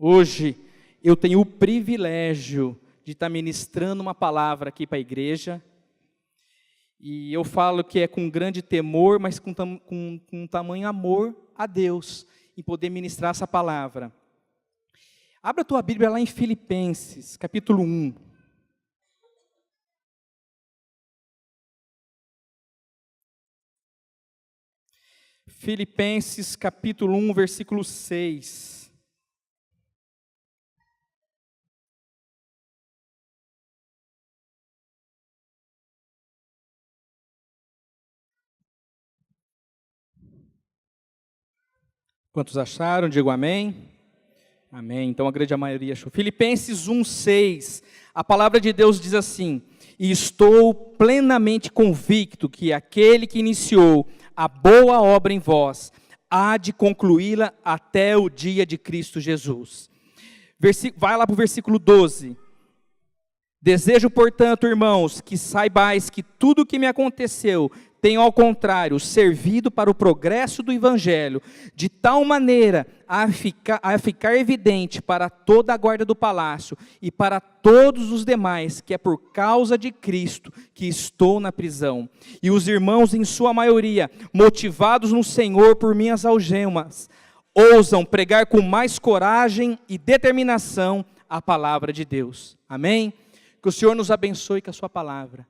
Hoje eu tenho o privilégio de estar ministrando uma palavra aqui para a igreja, e eu falo que é com grande temor, mas com tamanho amor a Deus, em poder ministrar essa palavra. Abra a tua Bíblia lá em Filipenses, capítulo 1. Filipenses, capítulo 1, versículo 6. Quantos acharam? Digo amém. Amém. Então a grande maioria achou. Filipenses 1, 6. A palavra de Deus diz assim: e estou plenamente convicto que aquele que iniciou a boa obra em vós há de concluí-la até o dia de Cristo Jesus. Vai lá para o versículo 12. Desejo, portanto, irmãos, que saibais que tudo o que me aconteceu tem, ao contrário, servido para o progresso do Evangelho, de tal maneira a ficar evidente para toda a guarda do palácio e para todos os demais, que é por causa de Cristo que estou na prisão. E os irmãos, em sua maioria, motivados no Senhor por minhas algemas, ousam pregar com mais coragem e determinação a palavra de Deus. Amém? Que o Senhor nos abençoe com a sua palavra.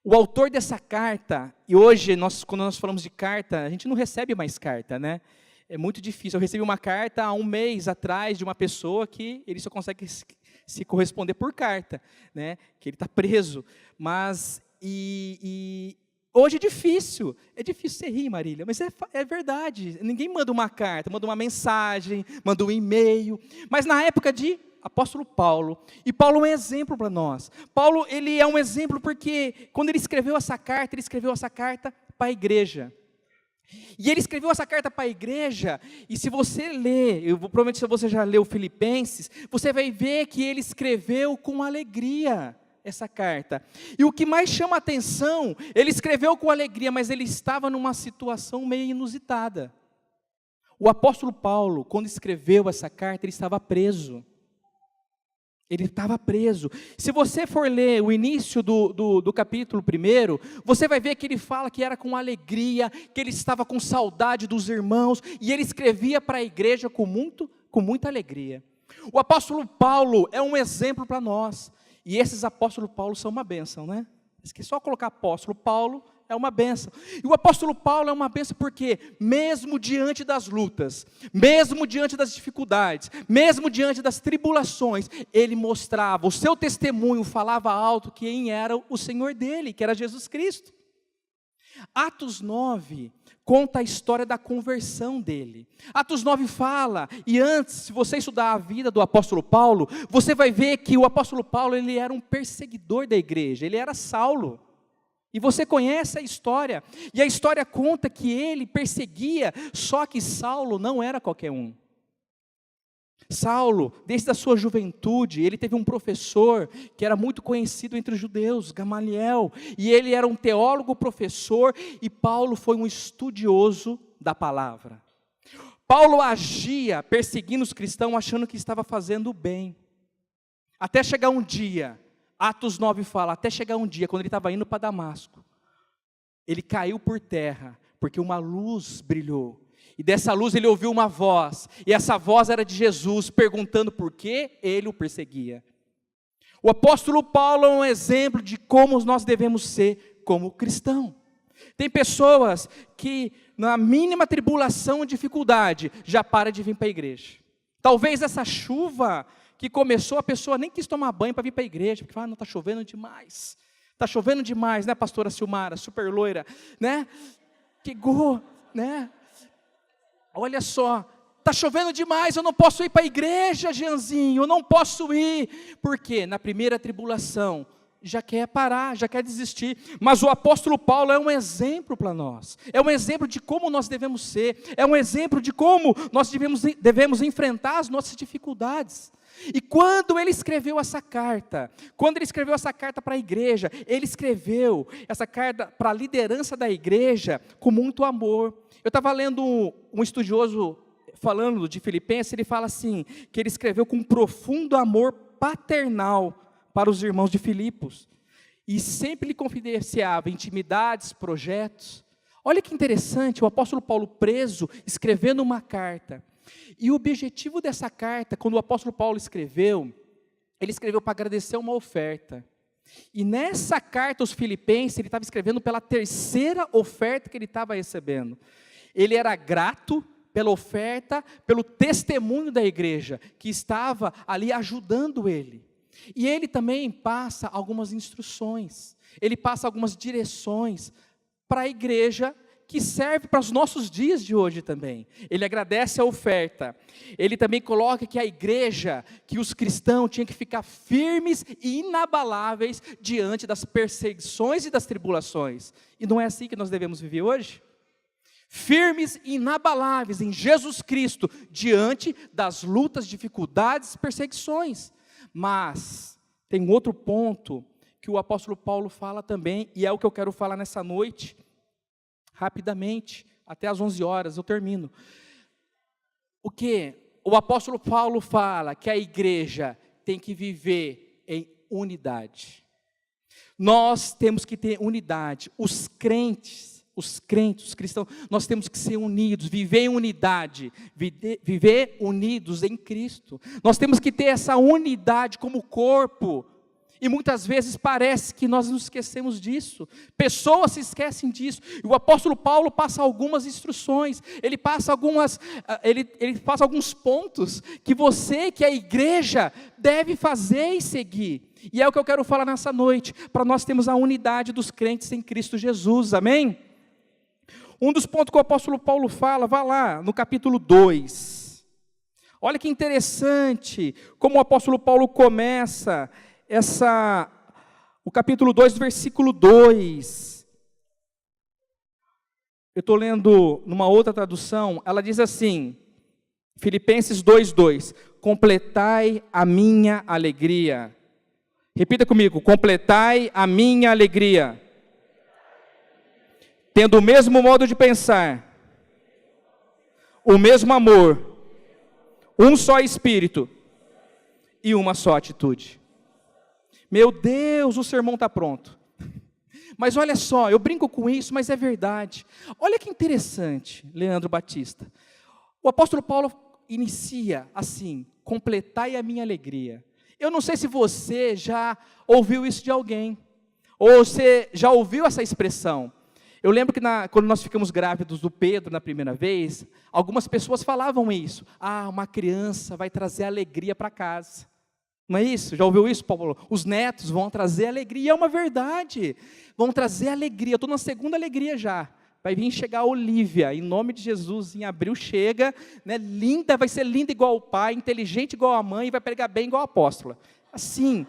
O autor dessa carta, e hoje, quando nós falamos de carta, a gente não recebe mais carta, né? É muito difícil. Eu recebi uma carta há um mês atrás de uma pessoa que ele só consegue se corresponder por carta, né? Que ele está preso. Mas, hoje é difícil você rir, Marília, mas é verdade. Ninguém manda uma carta, manda uma mensagem, manda um e-mail. Mas na época de apóstolo Paulo, e Paulo é um exemplo para nós. Paulo, ele é um exemplo porque quando ele escreveu essa carta para a igreja. E ele escreveu essa carta para a igreja, e se você ler, provavelmente se você já leu Filipenses, você vai ver que ele escreveu com alegria essa carta. E o que mais chama a atenção, ele escreveu com alegria, mas ele estava numa situação meio inusitada. O apóstolo Paulo, quando escreveu essa carta, ele estava preso. Ele estava preso. Se você for ler o início do capítulo 1, você vai ver que ele fala que era com alegria, que ele estava com saudade dos irmãos, e ele escrevia para a igreja com muita alegria. O apóstolo Paulo é um exemplo para nós, e esses apóstolos Paulo são uma bênção, né? É só colocar apóstolo Paulo, é uma bênção. E o apóstolo Paulo é uma bênção porque, mesmo diante das lutas, mesmo diante das dificuldades, mesmo diante das tribulações, ele mostrava, o seu testemunho falava alto quem era o Senhor dele, que era Jesus Cristo. Atos 9 conta a história da conversão dele. Atos 9 fala, e antes, se você estudar a vida do apóstolo Paulo, você vai ver que o apóstolo Paulo, ele era um perseguidor da igreja, ele era Saulo. E você conhece a história, e a história conta que ele perseguia, só que Saulo não era qualquer um. Saulo, desde a sua juventude, ele teve um professor que era muito conhecido entre os judeus, Gamaliel, e ele era um teólogo professor, e Paulo foi um estudioso da palavra. Paulo agia perseguindo os cristãos, achando que estava fazendo o bem, até chegar um dia, Atos 9 fala, até chegar um dia, quando ele estava indo para Damasco, ele caiu por terra, porque uma luz brilhou, e dessa luz ele ouviu uma voz, e essa voz era de Jesus, perguntando por que ele o perseguia. O apóstolo Paulo é um exemplo de como nós devemos ser como cristão. Tem pessoas que, na mínima tribulação e dificuldade, já para de vir para a igreja. Talvez essa chuva que começou, a pessoa nem quis tomar banho para vir para a igreja, porque fala, não, está chovendo demais. Está chovendo demais, né, pastora Silmara, super loira, né? Né? Olha só, está chovendo demais, eu não posso ir para a igreja, Jeanzinho, eu não posso ir. Por quê? Na primeira tribulação, já quer parar, já quer desistir. Mas o apóstolo Paulo é um exemplo para nós. É um exemplo de como nós devemos ser. É um exemplo de como nós devemos enfrentar as nossas dificuldades. E quando ele escreveu essa carta para a igreja, ele escreveu essa carta para a liderança da igreja com muito amor. Eu estava lendo um estudioso falando de Filipenses, ele fala assim, que ele escreveu com um profundo amor paternal para os irmãos de Filipos, e sempre lhe confidenciava intimidades, projetos. Olha que interessante, o apóstolo Paulo preso, escrevendo uma carta, e o objetivo dessa carta, quando o apóstolo Paulo escreveu, ele escreveu para agradecer uma oferta, e nessa carta aos Filipenses, ele estava escrevendo pela terceira oferta que ele estava recebendo. Ele era grato pela oferta, pelo testemunho da igreja, que estava ali ajudando ele. E ele também passa algumas instruções, ele passa algumas direções para a igreja, que serve para os nossos dias de hoje também. Ele agradece a oferta, ele também coloca que a igreja, que os cristãos tinham que ficar firmes e inabaláveis diante das perseguições e das tribulações. E não é assim que nós devemos viver hoje? Firmes e inabaláveis em Jesus Cristo, diante das lutas, dificuldades, perseguições. Mas tem outro ponto que o apóstolo Paulo fala também, e é o que eu quero falar nessa noite, rapidamente, até às 11 horas, eu termino. O que? O apóstolo Paulo fala que a igreja tem que viver em unidade. Nós temos que ter unidade. Os crentes, os cristãos, nós temos que ser unidos, viver em unidade, viver unidos em Cristo. Nós temos que ter essa unidade como corpo. E muitas vezes parece que nós nos esquecemos disso. Pessoas se esquecem disso. E o apóstolo Paulo passa algumas instruções. Ele passa alguns pontos que você, que é a igreja, deve fazer e seguir. E é o que eu quero falar nessa noite, para nós termos a unidade dos crentes em Cristo Jesus. Amém? Um dos pontos que o apóstolo Paulo fala, vá lá, no capítulo 2. Olha que interessante, como o apóstolo Paulo começa o capítulo 2, versículo 2. Eu estou lendo numa outra tradução, ela diz assim, Filipenses 2:2, completai a minha alegria. Repita comigo, completai a minha alegria. Tendo o mesmo modo de pensar, o mesmo amor, um só espírito e uma só atitude. Meu Deus, o sermão está pronto. Mas olha só, eu brinco com isso, mas é verdade. Olha que interessante, Leandro Batista. O apóstolo Paulo inicia assim, completai a minha alegria. Eu não sei se você já ouviu isso de alguém, ou você já ouviu essa expressão. Eu lembro que quando nós ficamos grávidos do Pedro na primeira vez, algumas pessoas falavam isso. Ah, uma criança vai trazer alegria para casa. Não é isso? Já ouviu isso, Paulo? Os netos vão trazer alegria, é uma verdade. Vão trazer alegria, eu estou na segunda alegria já. Vai vir chegar a Olívia, em nome de Jesus, em abril chega, né, linda, vai ser linda igual o pai, inteligente igual a mãe, e vai pregar bem igual a apóstola. Assim,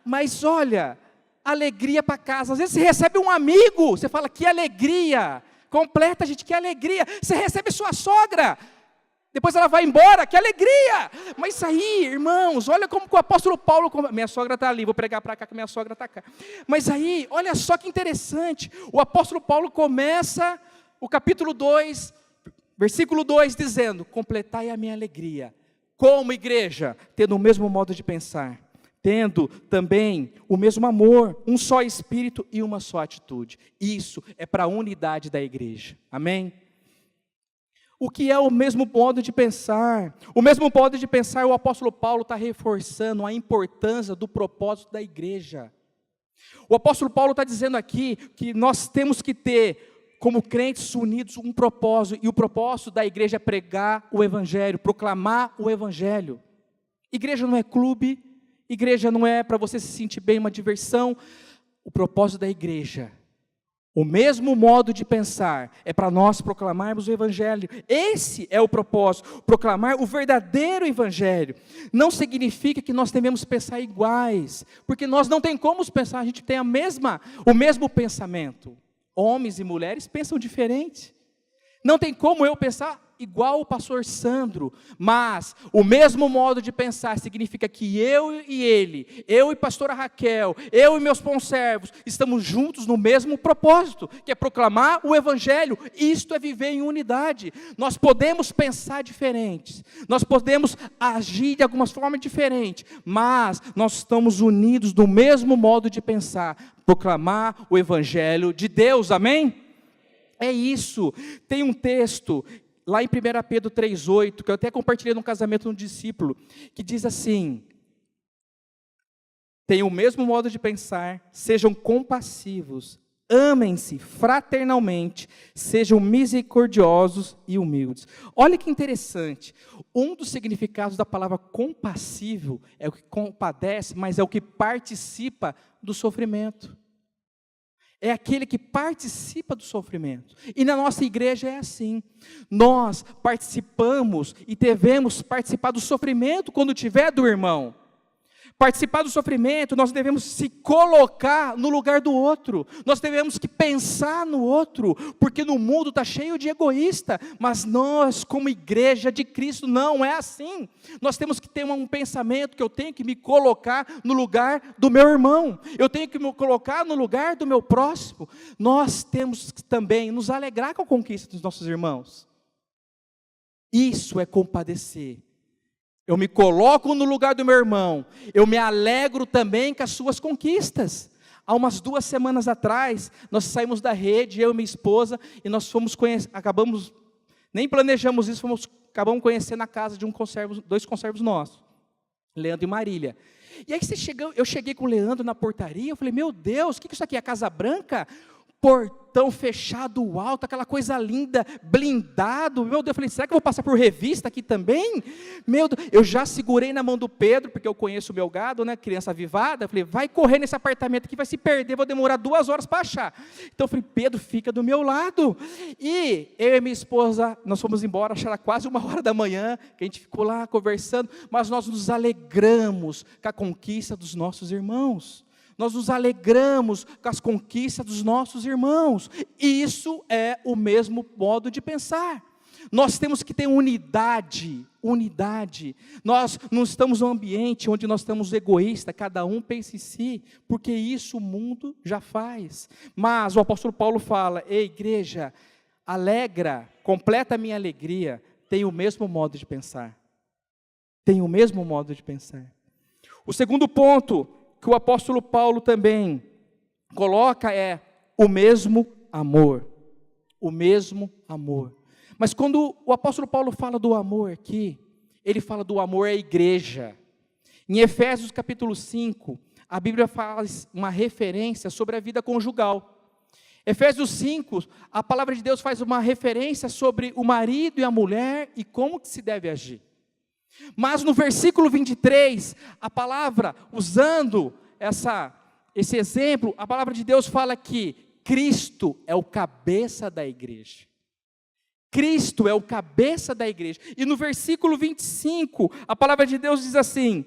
mas olha, alegria para casa. Às vezes você recebe um amigo, você fala, que alegria, completa gente, que alegria. Você recebe sua sogra, depois ela vai embora, que alegria. Mas isso aí, irmãos, olha como que o apóstolo Paulo, minha sogra está ali, vou pregar para cá que minha sogra está cá. Mas aí, olha só que interessante, o apóstolo Paulo começa o capítulo 2, versículo 2, dizendo, completai a minha alegria, como igreja, tendo o mesmo modo de pensar, tendo também o mesmo amor, um só espírito e uma só atitude. Isso é para a unidade da igreja, amém? O que é o mesmo modo de pensar? O mesmo modo de pensar, o apóstolo Paulo está reforçando a importância do propósito da igreja. O apóstolo Paulo está dizendo aqui que nós temos que ter, como crentes unidos, um propósito, e o propósito da igreja é pregar o evangelho, proclamar o evangelho. Igreja não é clube, igreja não é para você se sentir bem, uma diversão. O propósito da igreja, o mesmo modo de pensar, é para nós proclamarmos o evangelho. Esse é o propósito, proclamar o verdadeiro evangelho. Não significa que nós devemos pensar iguais, porque nós não tem como pensar, a gente tem o mesmo pensamento. Homens e mulheres pensam diferente. Não tem como eu pensar igual o pastor Sandro, mas o mesmo modo de pensar significa que eu e ele, eu e pastora Raquel, eu e meus conservos, estamos juntos no mesmo propósito, que é proclamar o evangelho. Isto é viver em unidade. Nós podemos pensar diferentes, nós podemos agir de algumas formas diferentes, mas nós estamos unidos no mesmo modo de pensar, proclamar o evangelho de Deus, amém? É isso. Tem um texto lá em 1 Pedro 3,8, que eu até compartilhei no casamento de um discípulo, que diz assim: tenham o mesmo modo de pensar, sejam compassivos, amem-se fraternalmente, sejam misericordiosos e humildes. Olha que interessante, um dos significados da palavra compassivo é o que compadece, mas é o que participa do sofrimento. É aquele que participa do sofrimento. E na nossa igreja é assim. Nós participamos e devemos participar do sofrimento quando tiver do irmão. Participar do sofrimento, nós devemos se colocar no lugar do outro. Nós devemos que pensar no outro, porque no mundo está cheio de egoísta, mas nós, como igreja de Cristo, não é assim. Nós temos que ter um pensamento que eu tenho que me colocar no lugar do meu irmão, eu tenho que me colocar no lugar do meu próximo. Nós temos que também nos alegrar com a conquista dos nossos irmãos. Isso é compadecer. Eu me coloco no lugar do meu irmão, eu me alegro também com as suas conquistas. Há umas 2 semanas atrás, nós saímos da rede, eu e minha esposa, e nós fomos acabamos, nem planejamos isso, acabamos conhecendo a casa de 2 conservos nossos, Leandro e Marília. E aí eu cheguei com o Leandro na portaria, eu falei, meu Deus, o que isso aqui é? A Casa Branca? Portão fechado alto, aquela coisa linda, blindado. Meu Deus, eu falei, será que eu vou passar por revista aqui também? Meu Deus, eu já segurei na mão do Pedro, porque eu conheço o meu gado, né, criança avivada. Eu falei, vai correr nesse apartamento aqui, vai se perder, vou demorar 2 horas para achar. Então eu falei, Pedro, fica do meu lado. E eu e minha esposa, nós fomos embora, acho que era quase 1h da manhã, que a gente ficou lá conversando, mas nós nos alegramos com a conquista dos nossos irmãos. Nós nos alegramos com as conquistas dos nossos irmãos. E isso é o mesmo modo de pensar. Nós temos que ter unidade. Nós não estamos num ambiente onde nós estamos egoístas, cada um pensa em si, porque isso o mundo já faz. Mas o apóstolo Paulo fala, ei igreja, completa a minha alegria, tem o mesmo modo de pensar. O segundo ponto que o apóstolo Paulo também coloca é o mesmo amor. Mas quando o apóstolo Paulo fala do amor aqui, ele fala do amor à igreja. Em Efésios capítulo 5, a Bíblia faz uma referência sobre a vida conjugal. Efésios 5, a palavra de Deus faz uma referência sobre o marido e a mulher e como que se deve agir. Mas no versículo 23, a palavra, usando esse exemplo, a palavra de Deus fala que Cristo é o cabeça da igreja. Cristo é o cabeça da igreja. E no versículo 25, a palavra de Deus diz assim,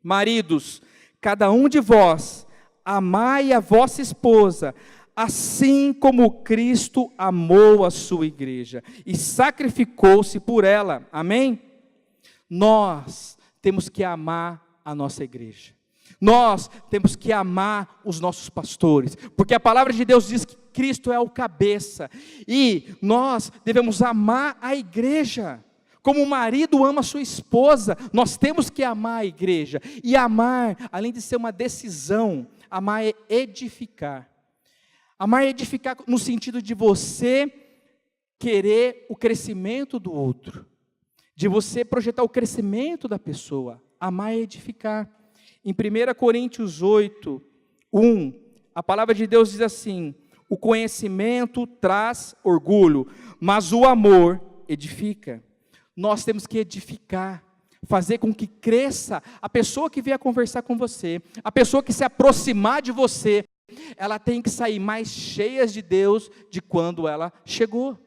maridos, cada um de vós, amai a vossa esposa, assim como Cristo amou a sua igreja e sacrificou-se por ela. Amém? Nós temos que amar a nossa igreja. Nós temos que amar os nossos pastores, porque a palavra de Deus diz que Cristo é o cabeça, e nós devemos amar a igreja, como o marido ama a sua esposa, nós temos que amar a igreja, e amar, além de ser uma decisão, amar é edificar no sentido de você querer o crescimento do outro, de você projetar o crescimento da pessoa. Amar é edificar. Em 1 Coríntios 8, 1, a palavra de Deus diz assim, o conhecimento traz orgulho, mas o amor edifica. Nós temos que edificar, fazer com que cresça a pessoa que vier conversar com você, a pessoa que se aproximar de você, ela tem que sair mais cheia de Deus de quando ela chegou.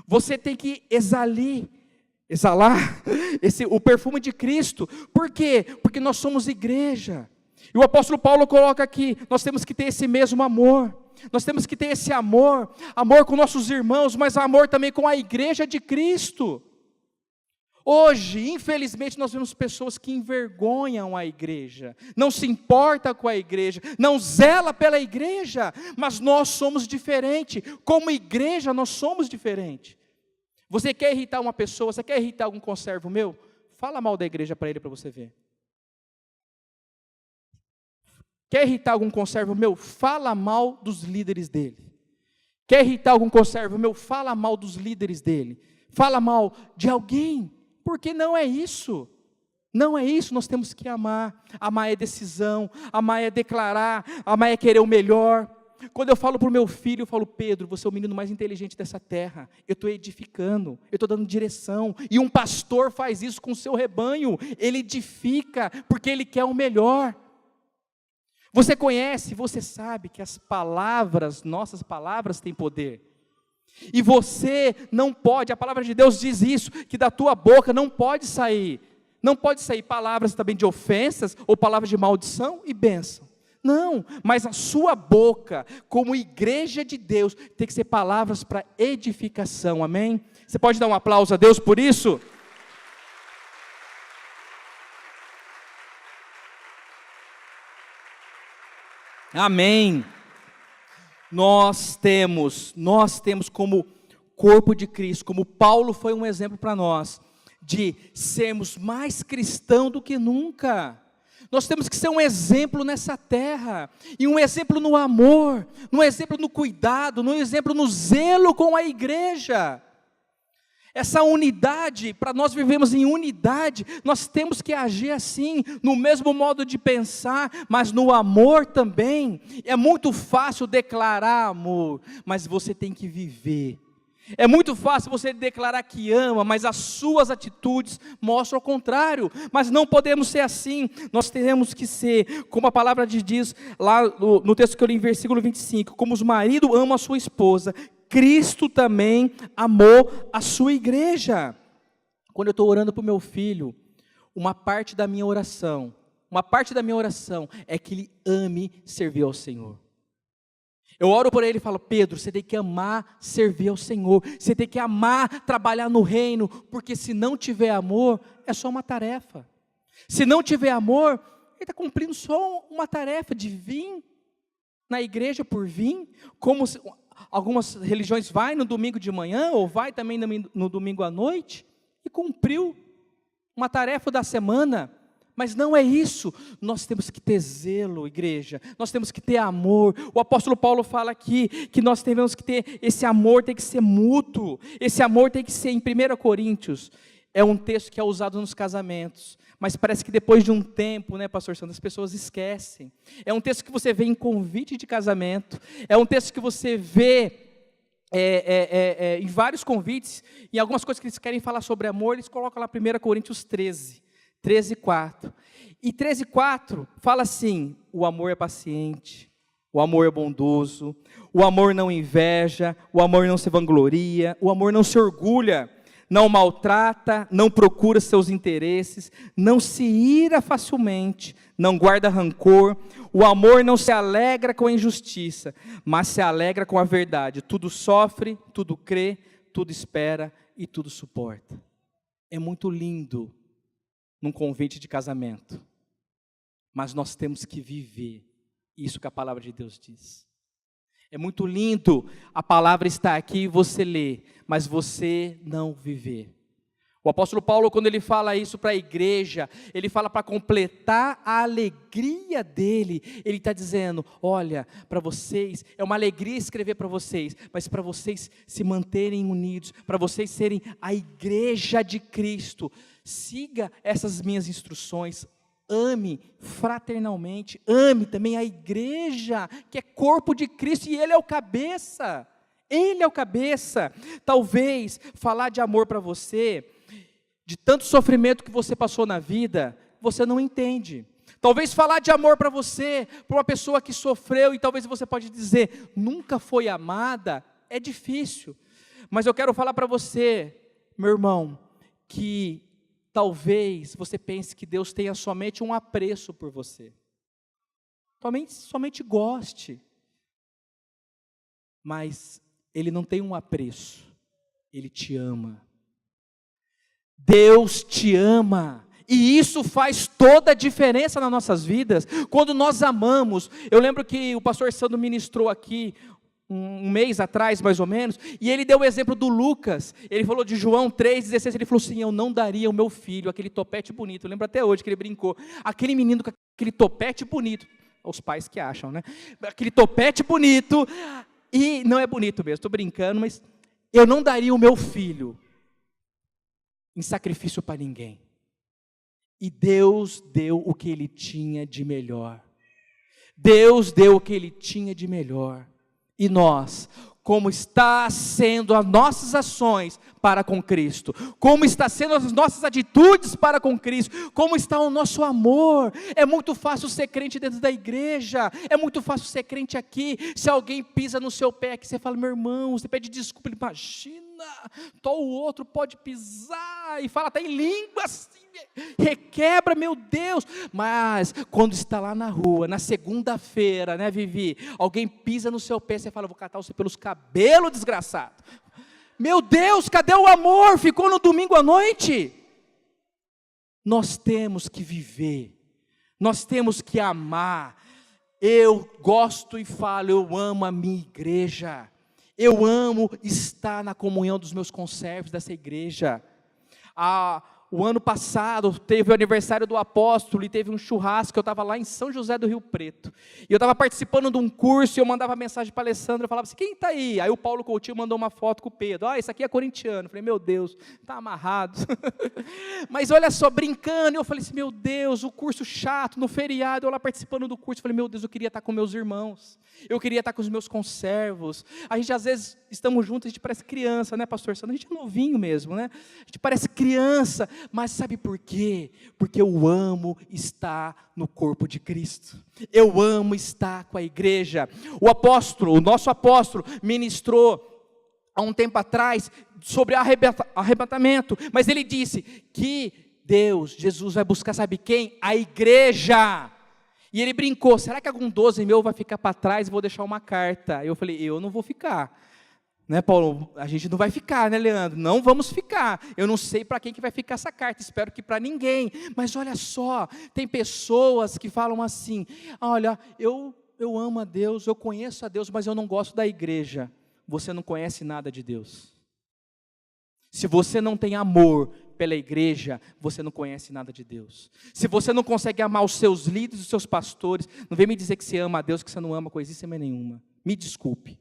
Você tem que exalar o perfume de Cristo. Por quê? Porque nós somos igreja. E o apóstolo Paulo coloca aqui, nós temos que ter esse mesmo amor. nós temos que ter esse amor, amor com nossos irmãos, mas amor também com a igreja de Cristo. Hoje, infelizmente, nós vemos pessoas que envergonham a igreja, não se importa com a igreja, não zela pela igreja, mas nós somos diferentes, como igreja nós somos diferentes. Você quer irritar uma pessoa, você quer irritar algum conservo meu? Fala mal da igreja para ele, para você ver. Quer irritar algum conservo meu? Fala mal dos líderes dele. Quer irritar algum conservo meu? Fala mal dos líderes dele. Fala mal de alguém. Porque não é isso. Não é isso, nós temos que amar. Amar é decisão, amar é declarar, amar é querer o melhor. Quando eu falo para o meu filho, eu falo: Pedro, você é o menino mais inteligente dessa terra. Eu estou edificando, eu estou dando direção. E um pastor faz isso com o seu rebanho. Ele edifica, porque ele quer o melhor. Você conhece, você sabe que as palavras, nossas palavras têm poder. E você não pode, a palavra de Deus diz isso, que da tua boca não pode sair palavras também de ofensas, ou palavras de maldição e bênção. Não, mas a sua boca, como igreja de Deus, tem que ser palavras para edificação, amém? Você pode dar um aplauso a Deus por isso? Amém. Nós temos como corpo de Cristo, como Paulo foi um exemplo para nós, de sermos mais cristãos do que nunca. Nós temos que ser um exemplo nessa terra, e um exemplo no amor, um exemplo no cuidado, um exemplo no zelo com a igreja. Essa unidade, para nós vivermos em unidade, nós temos que agir assim, no mesmo modo de pensar, mas no amor também. É muito fácil declarar amor, mas você tem que viver. É muito fácil você declarar que ama, mas as suas atitudes mostram o contrário. Mas não podemos ser assim, nós temos que ser, como a palavra diz lá no texto que eu li em versículo 25, como os maridos amam a sua esposa, Cristo também amou a sua igreja. Quando eu estou orando para o meu filho, uma parte da minha oração é que ele ame servir ao Senhor. Eu oro por ele e falo: Pedro, você tem que amar servir ao Senhor, você tem que amar trabalhar no reino, porque se não tiver amor, é só uma tarefa. Se não tiver amor, ele está cumprindo só uma tarefa de vir na igreja por vir, como algumas religiões vai no domingo de manhã, ou vai também no domingo à noite, e cumpriu uma tarefa da semana. Mas não é isso, nós temos que ter zelo, igreja, nós temos que ter amor. O apóstolo Paulo fala aqui, que nós temos que ter, esse amor tem que ser mútuo, esse amor tem que ser, em 1 Coríntios, é um texto que é usado nos casamentos, mas parece que depois de um tempo, né, pastor Sandro, as pessoas esquecem. É um texto que você vê em convite de casamento, é um texto que você vê em vários convites, em algumas coisas que eles querem falar sobre amor, eles colocam lá 1 Coríntios 13:4. E 13:4 fala assim: o amor é paciente, o amor é bondoso, o amor não inveja, o amor não se vangloria, o amor não se orgulha, não maltrata, não procura seus interesses, não se ira facilmente, não guarda rancor, o amor não se alegra com a injustiça, mas se alegra com a verdade, tudo sofre, tudo crê, tudo espera e tudo suporta. É muito lindo num convite de casamento, mas nós temos que viver isso que a palavra de Deus diz. É muito lindo, a palavra está aqui e você lê, mas você não viver. O apóstolo Paulo, quando ele fala isso para a igreja, ele fala para completar a alegria dele, ele está dizendo: olha, para vocês, é uma alegria escrever para vocês, mas para vocês se manterem unidos, para vocês serem a igreja de Cristo, siga essas minhas instruções, ame fraternalmente, ame também a igreja, que é corpo de Cristo, e Ele é o cabeça, Ele é o cabeça. Talvez falar de amor para você, de tanto sofrimento que você passou na vida, você não entende. Talvez falar de amor para você, para uma pessoa que sofreu, e talvez você pode dizer, nunca foi amada, é difícil. Mas eu quero falar para você, meu irmão, que talvez você pense que Deus tenha somente um apreço por você. Somente goste. mas Ele não tem um apreço, Ele te ama. Deus te ama, e isso faz toda a diferença nas nossas vidas, quando nós amamos. Eu lembro que o pastor Sandro ministrou aqui, um mês atrás, mais ou menos, e ele deu o exemplo do Lucas. Ele falou de João 3,16, ele falou assim: eu não daria o meu filho, aquele topete bonito, eu lembro até hoje que ele brincou, aquele menino com aquele topete bonito, os pais que acham, né, aquele topete bonito, e não é bonito mesmo, estou brincando, mas eu não daria o meu filho em sacrifício para ninguém. E Deus deu o que Ele tinha de melhor. Deus deu o que Ele tinha de melhor. E nós, como está sendo as nossas ações para com Cristo, como está sendo as nossas atitudes para com Cristo, como está o nosso amor. É muito fácil ser crente dentro da igreja, é muito fácil ser crente aqui. Se alguém pisa no seu pé aqui, você fala: meu irmão, você pede desculpa, ele imagina, só o outro pode pisar, e fala até em língua assim, requebra, meu Deus. Mas quando está lá na rua, na segunda-feira, né, Vivi, alguém pisa no seu pé, você fala: vou catar você pelos cabelos, desgraçado. Meu Deus, cadê o amor? Ficou no domingo à noite? Nós temos que viver, nós temos que amar. Eu gosto e falo, eu amo a minha igreja, eu amo estar na comunhão dos meus conservos dessa igreja. O ano passado teve o aniversário do apóstolo e teve um churrasco. Eu estava lá em São José do Rio Preto, e eu estava participando de um curso, e eu mandava mensagem para a Alessandra, eu falava assim: quem está aí? Aí o Paulo Coutinho mandou uma foto com o Pedro: esse aqui é corintiano. Eu falei: meu Deus, está amarrado. Mas olha só, brincando, eu falei assim: meu Deus, o curso chato, no feriado, eu lá participando do curso, eu falei: meu Deus, eu queria estar com meus irmãos, eu queria estar com os meus conservos. A gente às vezes estamos juntos, a gente parece criança, né, pastor Sandro? A gente é novinho mesmo, né? A gente parece criança, mas sabe por quê? Porque eu amo estar no corpo de Cristo, eu amo estar com a igreja. O nosso apóstolo, ministrou há um tempo atrás sobre arrebatamento, mas ele disse que Jesus vai buscar, sabe quem? A igreja. E ele brincou: será que algum 12 meu vai ficar para trás e vou deixar uma carta? Eu falei: eu não vou ficar. Né, Paulo? A gente não vai ficar, né, Leandro? Não vamos ficar. Eu não sei para quem que vai ficar essa carta, espero que para ninguém. Mas olha só, tem pessoas que falam assim: olha, eu amo a Deus, eu conheço a Deus, mas eu não gosto da igreja. Você não conhece nada de Deus. Se você não tem amor pela igreja, você não conhece nada de Deus. Se você não consegue amar os seus líderes, os seus pastores, não vem me dizer que você ama a Deus, que você não ama coisíssima nenhuma. Me desculpe.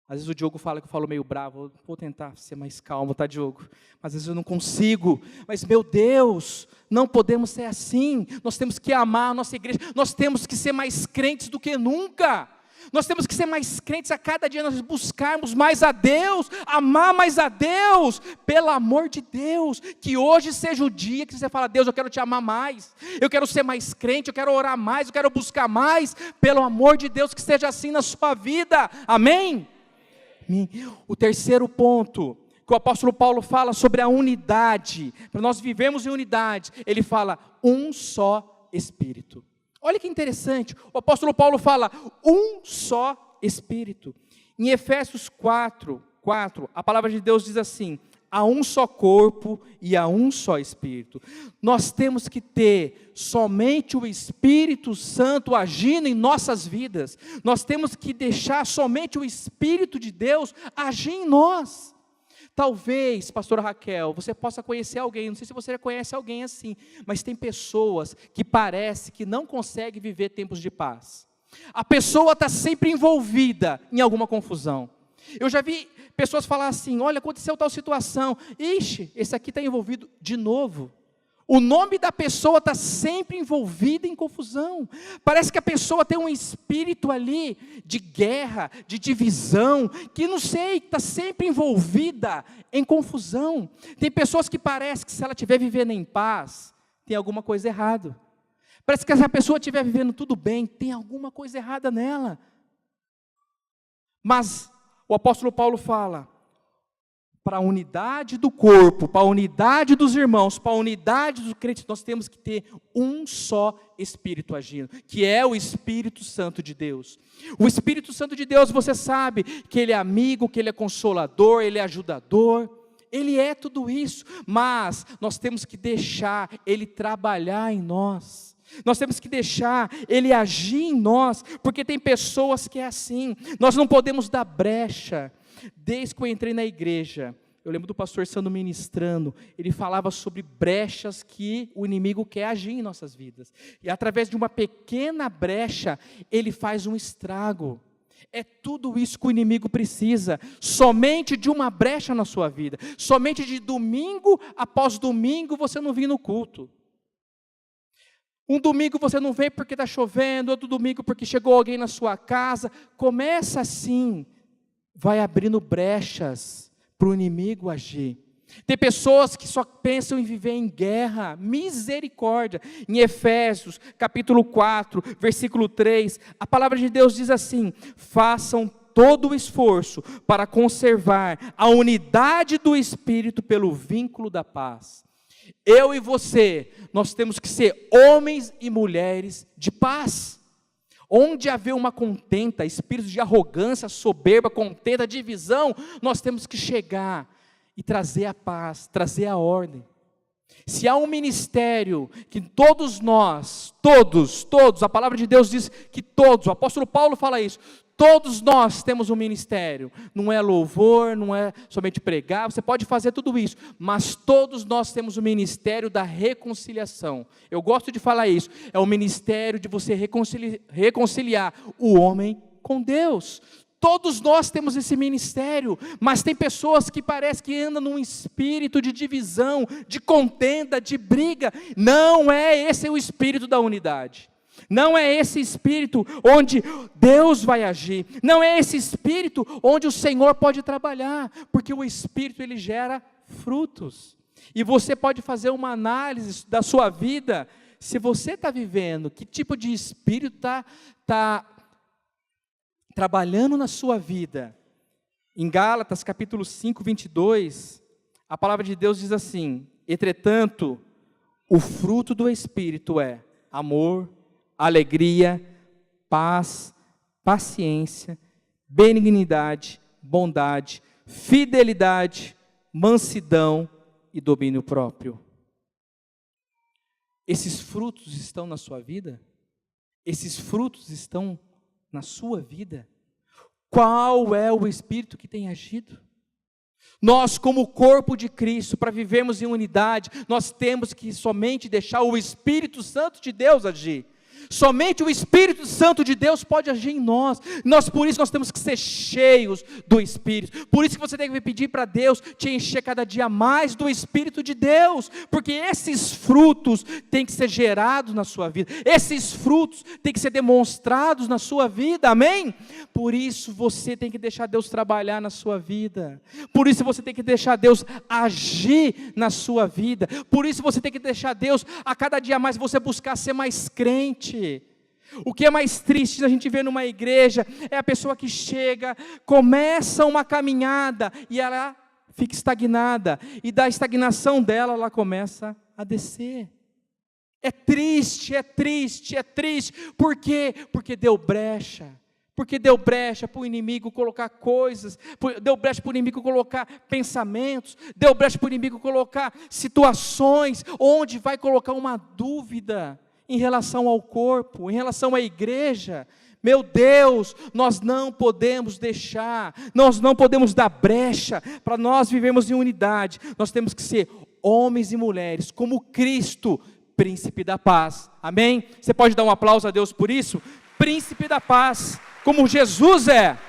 Às vezes o Diogo fala que eu falo meio bravo, vou tentar ser mais calmo, tá, Diogo? Mas às vezes eu não consigo. Mas, meu Deus, não podemos ser assim. Nós temos que amar a nossa igreja, nós temos que ser mais crentes do que nunca. Nós temos que ser mais crentes a cada dia, nós buscarmos mais a Deus, amar mais a Deus, pelo amor de Deus. Que hoje seja o dia que você fala: Deus, eu quero te amar mais, eu quero ser mais crente, eu quero orar mais, eu quero buscar mais, pelo amor de Deus, que seja assim na sua vida, amém? O terceiro ponto, que o apóstolo Paulo fala sobre a unidade, para nós vivermos em unidade, ele fala: um só Espírito. Olha que interessante, o apóstolo Paulo fala: um só Espírito. Em Efésios 4, a palavra de Deus diz assim: há um só corpo e há um só Espírito. Nós temos que ter somente o Espírito Santo agindo em nossas vidas. Nós temos que deixar somente o Espírito de Deus agir em nós. Talvez, pastora Raquel, você possa conhecer alguém, não sei se você conhece alguém assim, mas tem pessoas que parece que não conseguem viver tempos de paz. A pessoa está sempre envolvida em alguma confusão. Eu já vi pessoas falar assim: olha, aconteceu tal situação, ixi, esse aqui está envolvido de novo. O nome da pessoa está sempre envolvido em confusão. Parece que a pessoa tem um espírito ali de guerra, de divisão, que não sei, está sempre envolvida em confusão. Tem pessoas que parece que se ela estiver vivendo em paz, tem alguma coisa errada. Parece que se a pessoa estiver vivendo tudo bem, tem alguma coisa errada nela. Mas o apóstolo Paulo fala: para a unidade do corpo, para a unidade dos irmãos, para a unidade dos crentes, nós temos que ter um só Espírito agindo, que é o Espírito Santo de Deus. O Espírito Santo de Deus, você sabe que Ele é amigo, que Ele é consolador, Ele é ajudador, Ele é tudo isso, mas nós temos que deixar Ele trabalhar em nós. Nós temos que deixar Ele agir em nós, porque tem pessoas que é assim, nós não podemos dar brecha. Desde que eu entrei na igreja, eu lembro do pastor Sandro ministrando, ele falava sobre brechas que o inimigo quer agir em nossas vidas, e através de uma pequena brecha, ele faz um estrago. É tudo isso que o inimigo precisa, somente de uma brecha na sua vida, somente de domingo após domingo você não vir no culto. Um domingo você não vem porque está chovendo, outro domingo porque chegou alguém na sua casa. Começa assim, vai abrindo brechas para o inimigo agir. Tem pessoas que só pensam em viver em guerra, misericórdia. Em Efésios, capítulo 4, versículo 3, a palavra de Deus diz assim: façam todo o esforço para conservar a unidade do Espírito pelo vínculo da paz. Eu e você, nós temos que ser homens e mulheres de paz. Onde haver uma contenda, espírito de arrogância, soberba, contenda, divisão, nós temos que chegar e trazer a paz, trazer a ordem. Se há um ministério que todos nós, todos, a palavra de Deus diz que todos, o apóstolo Paulo fala isso, todos nós temos um ministério, não é louvor, não é somente pregar, você pode fazer tudo isso, mas todos nós temos o ministério da reconciliação. Eu gosto de falar isso, é o ministério de você reconciliar o homem com Deus. Todos nós temos esse ministério, mas tem pessoas que parece que andam num espírito de divisão, de contenda, de briga. Não é esse o espírito da unidade. Não é esse espírito onde Deus vai agir. Não é esse espírito onde o Senhor pode trabalhar, porque o espírito ele gera frutos. E você pode fazer uma análise da sua vida, se você está vivendo, que tipo de espírito está trabalhando na sua vida. Em Gálatas capítulo 5, 22, a palavra de Deus diz assim: entretanto, o fruto do Espírito é amor, alegria, paz, paciência, benignidade, bondade, fidelidade, mansidão e domínio próprio. Esses frutos estão na sua vida? Esses frutos estão na sua vida? Qual é o Espírito que tem agido? Nós, como corpo de Cristo, para vivermos em unidade, nós temos que somente deixar o Espírito Santo de Deus agir. Somente o Espírito Santo de Deus pode agir em nós. Por isso nós temos que ser cheios do Espírito. Por isso que você tem que pedir para Deus te encher cada dia mais do Espírito de Deus, porque esses frutos têm que ser gerados na sua vida. Esses frutos têm que ser demonstrados na sua vida. Amém? Por isso você tem que deixar Deus trabalhar na sua vida. Por isso você tem que deixar Deus agir na sua vida. Por isso você tem que deixar Deus a cada dia mais você buscar ser mais crente. O que é mais triste a gente ver numa igreja é a pessoa que chega, começa uma caminhada e ela fica estagnada, e da estagnação dela ela começa a descer. É triste. Por quê? Porque deu brecha. Porque deu brecha para o inimigo colocar coisas, deu brecha para o inimigo colocar pensamentos, deu brecha para o inimigo colocar situações, onde vai colocar uma dúvida em relação ao corpo, em relação à igreja. Meu Deus, nós não podemos deixar, nós não podemos dar brecha para nós vivermos em unidade. Nós temos que ser homens e mulheres como Cristo, príncipe da paz. Amém? Você pode dar um aplauso a Deus por isso? Príncipe da paz, como Jesus é.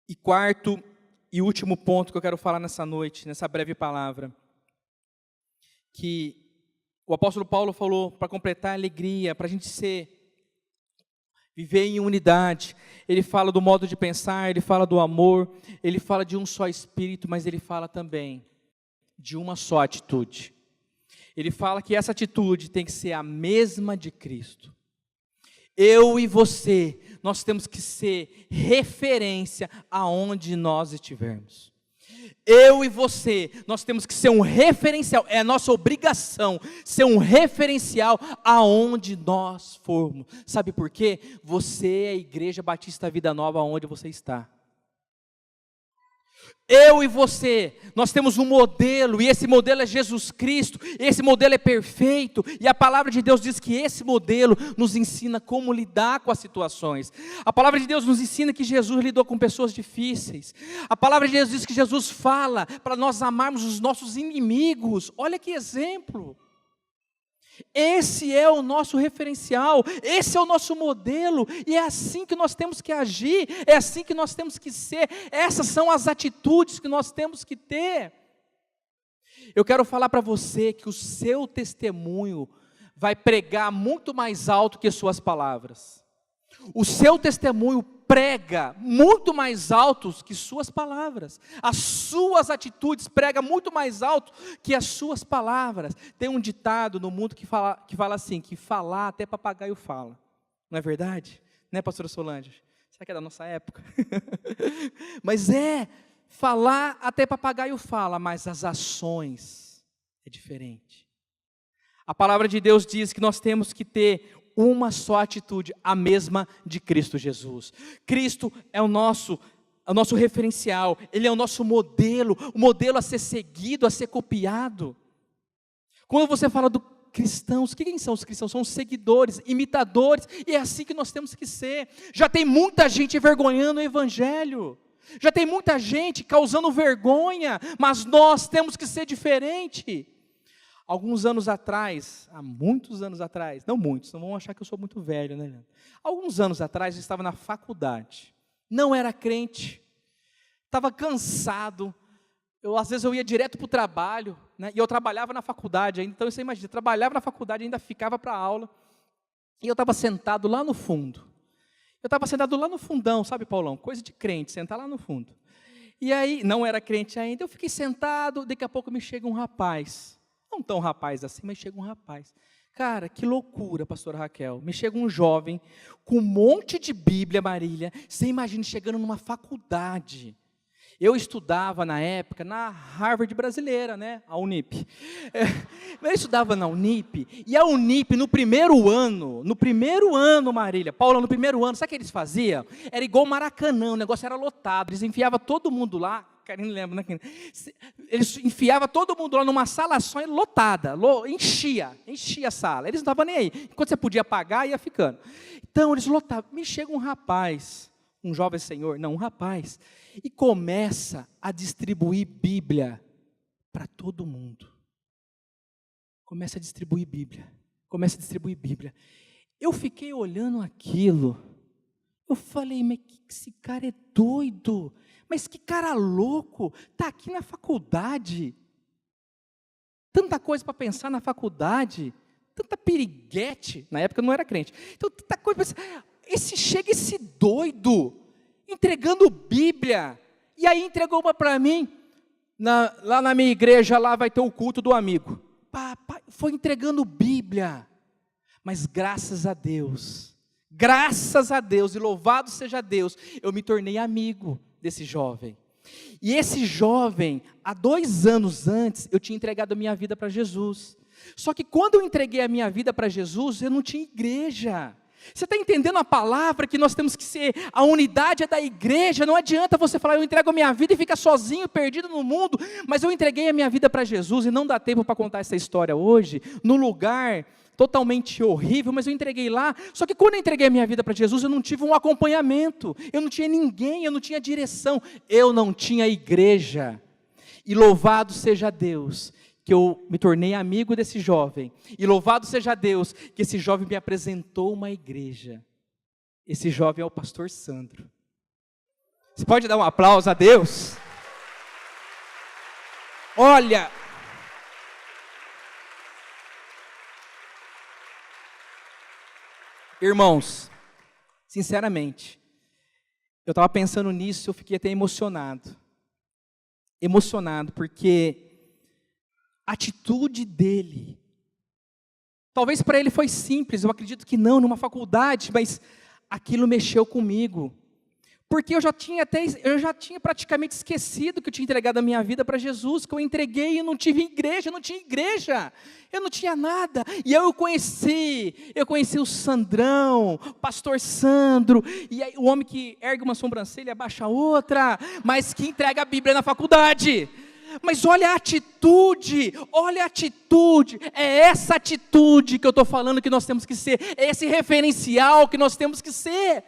E quarto e último ponto que eu quero falar nessa noite, nessa breve palavra, que o apóstolo Paulo falou para completar a alegria, para a gente viver em unidade. Ele fala do modo de pensar, ele fala do amor, ele fala de um só espírito, mas ele fala também de uma só atitude. Ele fala que essa atitude tem que ser a mesma de Cristo. Eu e você, nós temos que ser referência aonde nós estivermos. Eu e você, nós temos que ser um referencial, é a nossa obrigação ser um referencial aonde nós formos. Sabe por quê? Você é a Igreja Batista Vida Nova onde você está. Eu e você, nós temos um modelo, e esse modelo é Jesus Cristo, esse modelo é perfeito, e a palavra de Deus diz que esse modelo nos ensina como lidar com as situações. A palavra de Deus nos ensina que Jesus lidou com pessoas difíceis. A palavra de Deus diz que Jesus fala para nós amarmos os nossos inimigos. Olha que exemplo! Esse é o nosso referencial, esse é o nosso modelo, e é assim que nós temos que agir, é assim que nós temos que ser, essas são as atitudes que nós temos que ter. Eu quero falar para você que o seu testemunho vai pregar muito mais alto que suas palavras. O seu testemunho prega muito mais alto que suas palavras. As suas atitudes pregam muito mais alto que as suas palavras. Tem um ditado no mundo que fala assim, que falar até papagaio fala. Não é verdade? Né, pastora Solange? Será que é da nossa época? Mas falar até papagaio fala, mas as ações é diferente. A palavra de Deus diz que nós temos que ter uma só atitude, a mesma de Cristo Jesus. Cristo é o nosso referencial, Ele é o nosso modelo, o modelo a ser seguido, a ser copiado. Quando você fala do cristãos, quem são os cristãos? São os seguidores, imitadores, e é assim que nós temos que ser. Já tem muita gente envergonhando o Evangelho, já tem muita gente causando vergonha, mas nós temos que ser diferente. Alguns anos atrás, há muitos anos atrás, não muitos, não vão achar que eu sou muito velho, né, Leandro? Alguns anos atrás eu estava na faculdade, não era crente, estava cansado, às vezes eu ia direto para o trabalho, né, e eu trabalhava na faculdade ainda, então você imagina, trabalhava na faculdade, ainda ficava para a aula, e eu estava sentado lá no fundo, fundão, sabe, Paulão? Coisa de crente, sentar lá no fundo. E aí, não era crente ainda, eu fiquei sentado, daqui a pouco me chega um rapaz, não tão rapaz assim, mas chega um rapaz. Cara, que loucura, pastora Raquel. Me chega um jovem com um monte de Bíblia, Marília. Você imagina chegando numa faculdade. Eu estudava na época na Harvard brasileira, né? A Unip. Eu estudava na Unip, e a Unip no primeiro ano, Marília, Paula, no primeiro ano, sabe o que eles faziam? Era igual Maracanã, o negócio era lotado, eles enfiavam todo mundo lá, Karine lembra, né? Eles enfiavam todo mundo lá numa sala só lotada, enchia a sala, eles não estavam nem aí, enquanto você podia pagar, ia ficando. Então, eles lotavam, me chega um rapaz, um jovem senhor, não, um rapaz, e começa a distribuir Bíblia para todo mundo. Começa a distribuir Bíblia. Eu fiquei olhando aquilo, eu falei, mas esse cara é doido, mas que cara louco, está aqui na faculdade, tanta coisa para pensar na faculdade, tanta piriguete, na época eu não era crente, então tanta coisa, esse doido, entregando Bíblia, e aí entregou uma para mim, lá na minha igreja, lá vai ter o culto do amigo, foi entregando Bíblia, mas graças a Deus, e louvado seja Deus, eu me tornei amigo desse jovem, e esse jovem, há 2 anos antes, eu tinha entregado a minha vida para Jesus, só que quando eu entreguei a minha vida para Jesus, eu não tinha igreja. Você está entendendo a palavra que nós temos que ser, a unidade é da igreja, não adianta você falar, eu entrego a minha vida e fica sozinho, perdido no mundo, mas eu entreguei a minha vida para Jesus, e não dá tempo para contar essa história hoje, no lugar totalmente horrível, mas eu entreguei lá, só que quando eu entreguei a minha vida para Jesus, eu não tive um acompanhamento, eu não tinha ninguém, eu não tinha direção, eu não tinha igreja, e louvado seja Deus, que eu me tornei amigo desse jovem, e louvado seja Deus, que esse jovem me apresentou uma igreja, esse jovem é o pastor Sandro, você pode dar um aplauso a Deus? Olha, irmãos, sinceramente, eu estava pensando nisso, eu fiquei até emocionado, porque a atitude dele, talvez para ele foi simples, eu acredito que não, numa faculdade, mas aquilo mexeu comigo. Porque eu já tinha praticamente esquecido que eu tinha entregado a minha vida para Jesus, que eu entreguei e eu não tive igreja, eu não tinha nada. E eu conheci o Sandrão, o pastor Sandro, e aí, o homem que ergue uma sobrancelha e abaixa a outra, mas que entrega a Bíblia na faculdade. Mas olha a atitude, é essa atitude que eu estou falando que nós temos que ser, é esse referencial que nós temos que ser.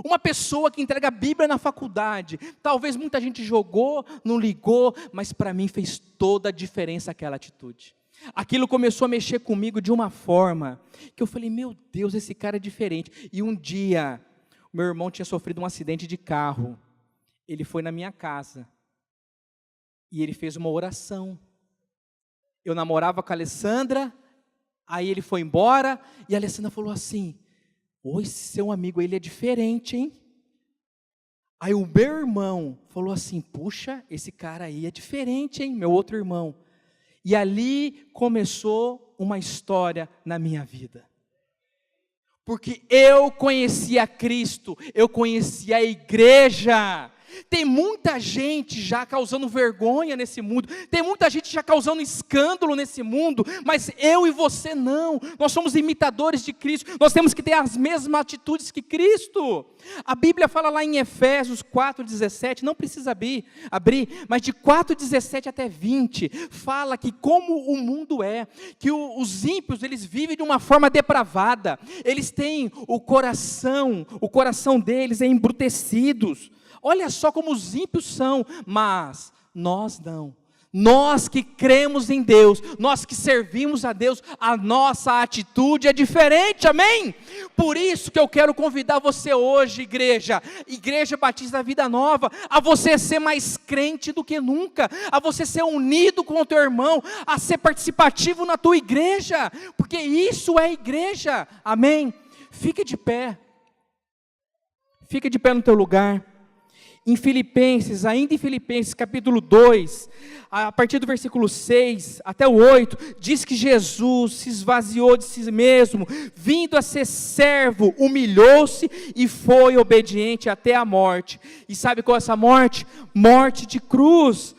Uma pessoa que entrega a Bíblia na faculdade, talvez muita gente jogou, não ligou, mas para mim fez toda a diferença aquela atitude. Aquilo começou a mexer comigo de uma forma, que eu falei, meu Deus, esse cara é diferente. E um dia, meu irmão tinha sofrido um acidente de carro, ele foi na minha casa, e ele fez uma oração. Eu namorava com a Alessandra, aí ele foi embora, e a Alessandra falou assim, oi, seu amigo, ele é diferente, hein? Aí o meu irmão falou assim, puxa, esse cara aí é diferente, hein? Meu outro irmão. E ali começou uma história na minha vida. Porque eu conhecia Cristo, eu conhecia a igreja. Tem muita gente já causando vergonha nesse mundo, tem muita gente já causando escândalo nesse mundo, mas eu e você não, nós somos imitadores de Cristo, nós temos que ter as mesmas atitudes que Cristo. A Bíblia fala lá em Efésios 4,17, não precisa abrir, mas de 4,17 até 20, fala que como o mundo é, que os ímpios, eles vivem de uma forma depravada, eles têm o coração deles é embrutecidos. Olha só como os ímpios são, mas nós não. Nós que cremos em Deus, nós que servimos a Deus, a nossa atitude é diferente, amém? Por isso que eu quero convidar você hoje, Igreja Batista da Vida Nova, a você ser mais crente do que nunca, a você ser unido com o teu irmão, a ser participativo na tua igreja, porque isso é igreja, amém? Fique de pé no teu lugar. Ainda em Filipenses capítulo 2, a partir do versículo 6 até o 8, diz que Jesus se esvaziou de si mesmo, vindo a ser servo, humilhou-se e foi obediente até a morte. E sabe qual é essa morte? Morte de cruz.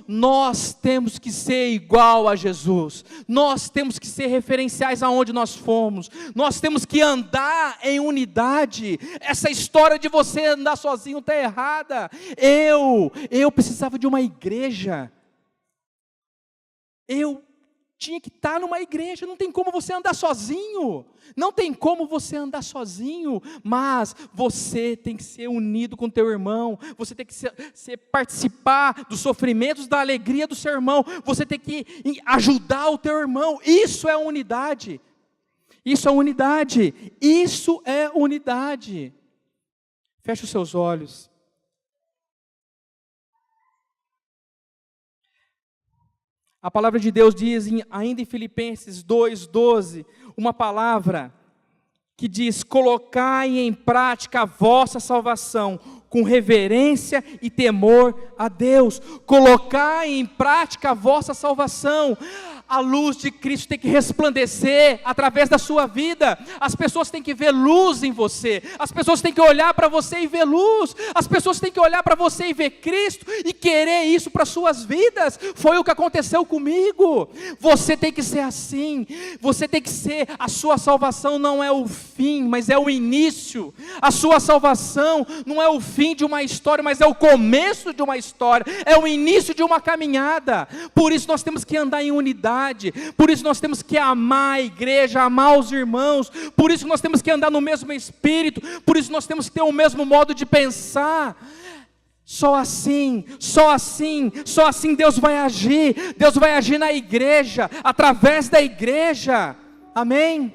Nós temos que ser igual a Jesus, nós temos que ser referenciais aonde nós fomos, nós temos que andar em unidade. Essa história de você andar sozinho está errada. Eu precisava de uma igreja, eu tinha que estar numa igreja, não tem como você andar sozinho, mas você tem que ser unido com teu irmão, você tem que participar dos sofrimentos, da alegria do seu irmão, você tem que ajudar o teu irmão, isso é unidade, Feche os seus olhos. A palavra de Deus diz, ainda em Filipenses 2,12, uma palavra que diz, colocai em prática a vossa salvação, com reverência e temor a Deus. Colocai em prática a vossa salvação. A luz de Cristo tem que resplandecer através da sua vida. As pessoas têm que ver luz em você. As pessoas têm que olhar para você e ver luz. As pessoas têm que olhar para você e ver Cristo e querer isso para suas vidas. Foi o que aconteceu comigo. Você tem que ser assim. A sua salvação não é o fim, mas é o início. A sua salvação não é o fim de uma história, mas é o começo de uma história. É o início de uma caminhada. Por isso nós temos que andar em unidade. Por isso nós temos que amar a igreja, amar os irmãos, por isso nós temos que andar no mesmo espírito, por isso nós temos que ter o mesmo modo de pensar. Só assim Deus vai agir na igreja, através da igreja, amém?